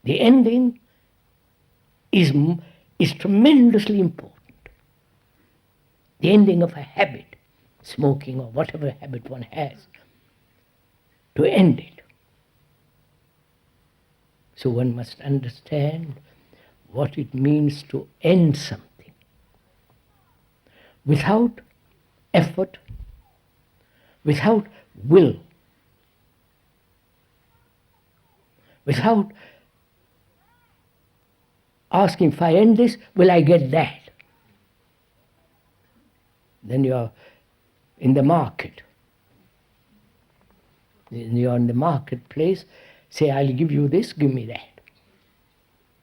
The ending is tremendously important. The ending of a habit, smoking or whatever habit one has, to end it. So one must understand what it means to end something. Without effort, without will, without asking, if I end this, will I get that? Then you're in the market. You're in the marketplace, say, I'll give you this, give me that.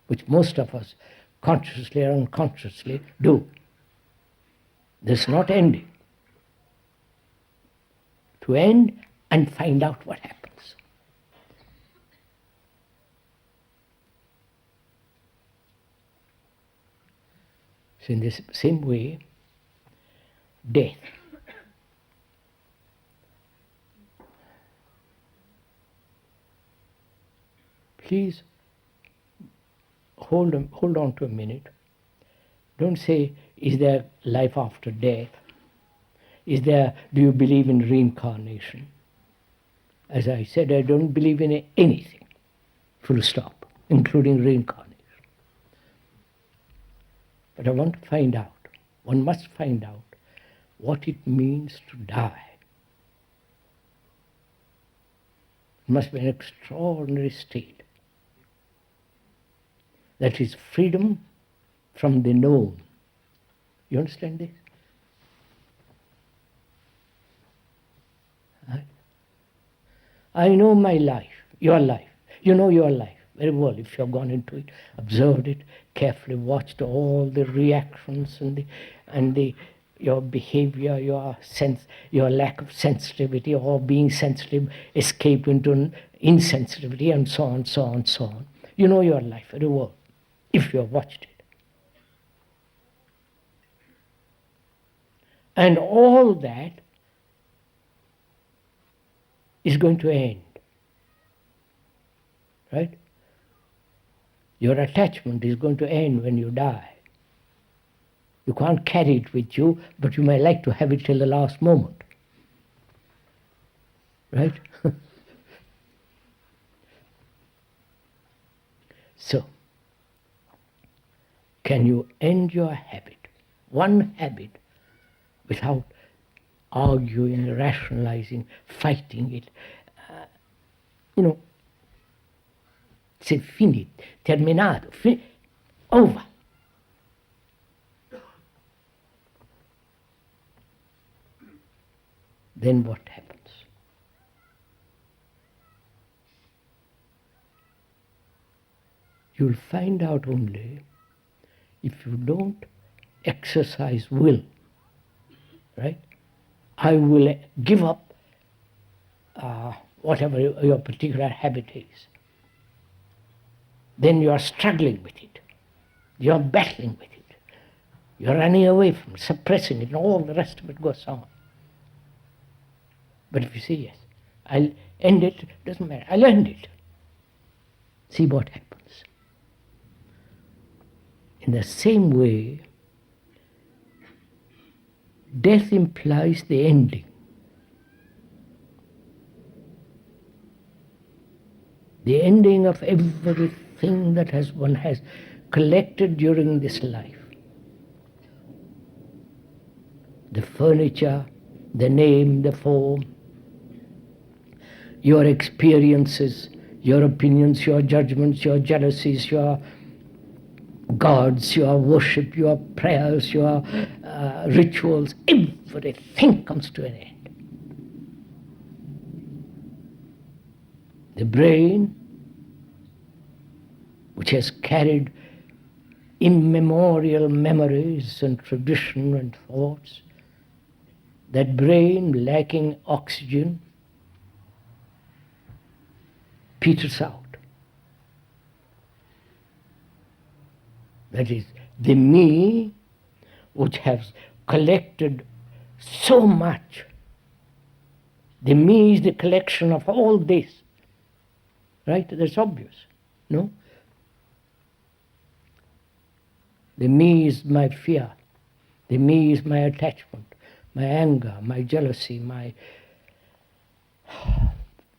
Which most of us, consciously or unconsciously, do. This is not ending. To end and find out what happens. So in this same way, death. Please hold on to a minute. Don't say, is there life after death? Do you believe in reincarnation? As I said, I don't believe in anything, full stop, including reincarnation. But I want to find out, one must find out what it means to die. It must be an extraordinary state. That is freedom from the known. You understand this? I know my life, your life. You know your life very well if you have gone into it, observed it, carefully watched all the reactions and your behavior, your lack of sensitivity, or being sensitive escaped into insensitivity, and so on, so on, so on. You know your life very well if you have watched it. And all that is going to end, right? Your attachment is going to end when you die. You can't carry it with you, but you may like to have it till the last moment, right? So, can you end your habit, one habit, without arguing, rationalizing, fighting it? C'est fini, terminato, over. Then what happens? You'll find out only if you don't exercise will, right? I will give up whatever your particular habit is. Then you are struggling with it. You are battling with it. You are running away from it, suppressing it, and all the rest of it goes on. But if you say, yes, I'll end it, doesn't matter, I'll end it. See what happens. In the same way, death implies the ending. The ending of everything that one has collected during this life. The furniture, the name, the form, your experiences, your opinions, your judgments, your jealousies, your gods, your worship, your prayers, your rituals, everything comes to an end. The brain, which has carried immemorial memories and tradition and thoughts, that brain lacking oxygen peters out. That is, the me, which has collected so much. The me is the collection of all this. Right? That's obvious. No? The me is my fear. The me is my attachment, my anger, my jealousy, my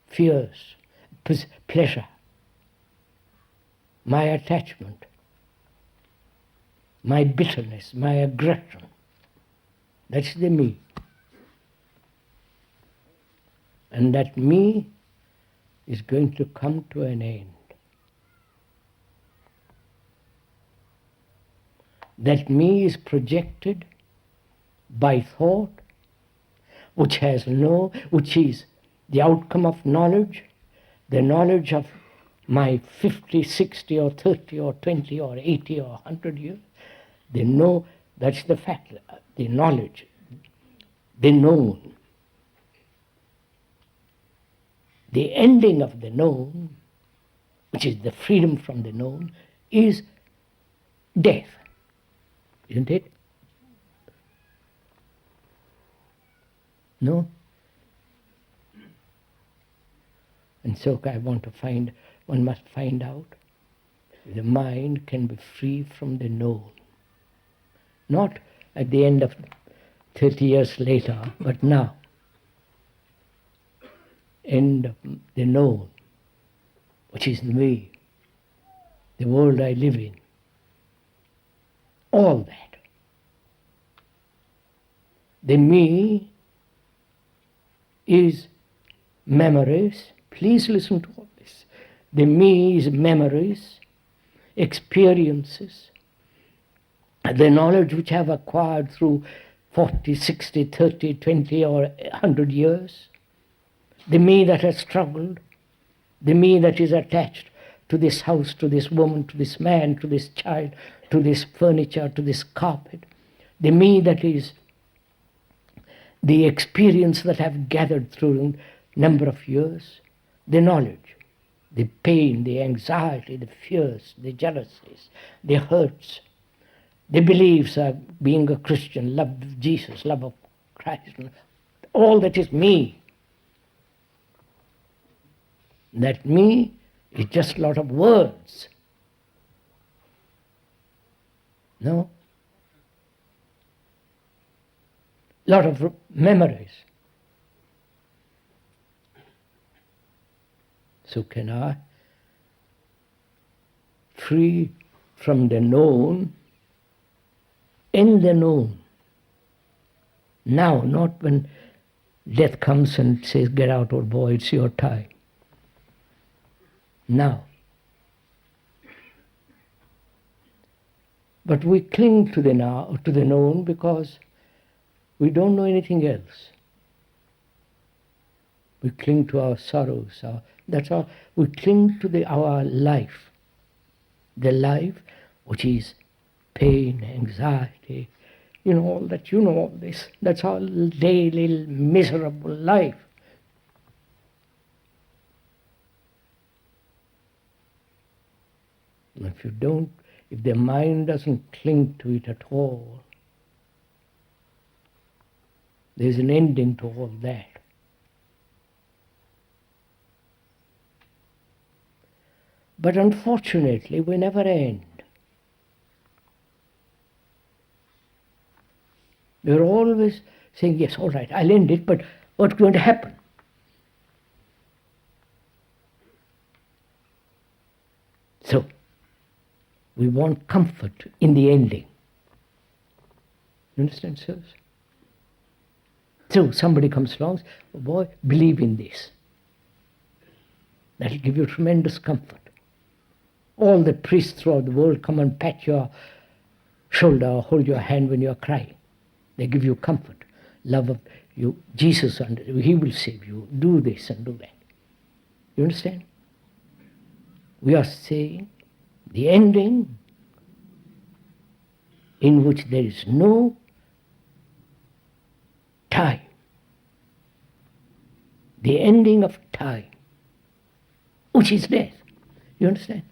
fears, pleasure, my attachment, my bitterness, my aggression. That's the me. And that me is going to come to an end. That me is projected by thought, which is the outcome of knowledge, the knowledge of my 50, 60 or 30 or 20 or 80 or 100 years. They know, that's the fact, the knowledge, the known. The ending of the known, which is the freedom from the known, is death, isn't it? No? And so one must find out the mind can be free from the known. Not at the end of 30 years later, but now. End of the known, which is me, the world I live in. All that. The me is memories. Please listen to all this. The me is memories, experiences, the knowledge which I have acquired through 40, 60, 30, 20 or 100 years. The me that has struggled, the me that is attached to this house, to this woman, to this man, to this child, to this furniture, to this carpet. The me that is the experience that I've gathered through a number of years, the knowledge, the pain, the anxiety, the fears, the jealousies, the hurts, the beliefs of being a Christian, love of Jesus, love of Christ, all that is me. That me is just a lot of words. No? Lot of memories. So can I, free from the known, in the known. Now, not when death comes and says, get out, old boy, it's your time. Now. But we cling to the now, to the known, because we don't know anything else. We cling to our sorrows. We cling to our life. The life which is pain, anxiety, all that, all this. That's our daily miserable life. If the mind doesn't cling to it at all, there's an ending to all that. But unfortunately, we never end. We're always saying, yes, all right, I'll end it, but what's going to happen? So, we want comfort in the ending. You understand, sirs? So somebody comes along and says, oh boy, believe in this. That'll give you tremendous comfort. All the priests throughout the world come and pat your shoulder or hold your hand when you're crying. They give you comfort, love of you. Jesus, He will save you. Do this and do that. You understand? We are saying the ending in which there is no time. The ending of time, which is death. You understand?